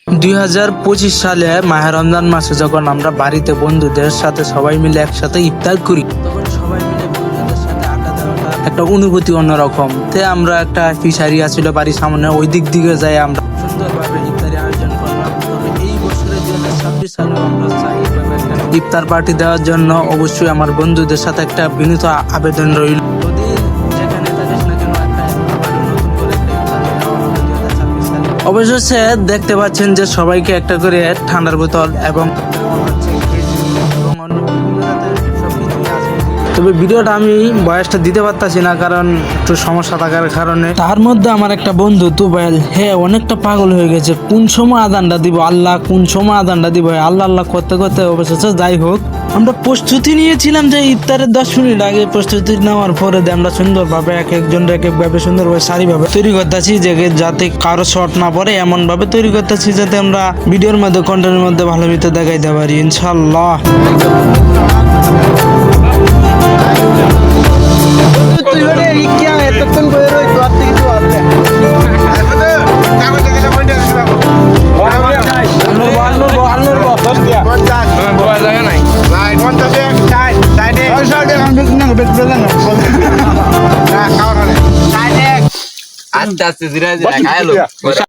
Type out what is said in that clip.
2025 সালে মাহে রমজান মাসে যখন আমরা বাড়িতে বন্ধুদের সাথে সবাই মিলে একসাথে ইফতার করি, তখন সবাই মিলে বন্ধুদের সাথে আড্ডা দেওয়াটা একটা অনুভূতি অন্যরকম। তে আমরা একটা ফিশারি আছিল বাড়ির সামনে, ওই দিক দিকে যাই আমরা সুন্দরভাবে ইফতারি আয়োজন করলাম। তবে এই বছরের 2026 সালে আমরা চাই ইফতার পার্টি দেওয়ার জন্য। অবশ্যই আমার বন্ধুদের সাথে একটা বিনীত আবেদন রইল, যদি যেখানে থাকিস না কেন আবারও নতুন করে একটা ইফতার দেওয়া হবে 2026 সালে। অবশেষে দেখতে পাচ্ছেন যে সবাইকে একটা করে ঠান্ডার বোতল এবং অন্য বিভিন্ন জাতের সবকিছুই আছে। তবে ভিডিওটা আমি বয়সটা দিতে পারতাছি না, কারণ একটু সমস্যা থাকার কারণে। তার মধ্যে আমার একটা বন্ধু তুবাইল, হ্যাঁ অনেকটা পাগল হয়ে গেছে, কোন সময় আদানটা দিব আল্লাহ, কোন সময় আদানটা দিব আল্লাহ আল্লাহ করতে করতে অবশেষে যাই হোক আমরা প্রস্তুতি নিয়েছিলাম যে ইফতারের 10 মিনিট আগে। প্রস্তুতি নেওয়ার পরে আমরা সুন্দরভাবে এক একজন এক একভাবে সুন্দরভাবে সারিভাবে তৈরি করতেছি, যে যাতে কারো শর্ট না পড়ে এমন ভাবে তৈরি করতেছি যাতে আমরা ভিডিওর মধ্যে কন্টেন্টের মধ্যে ভালো মতো দেখাইতে পারি ইনশাল্লাহ। আস্তে আস্তে ধীরে ধীরে খাইলো।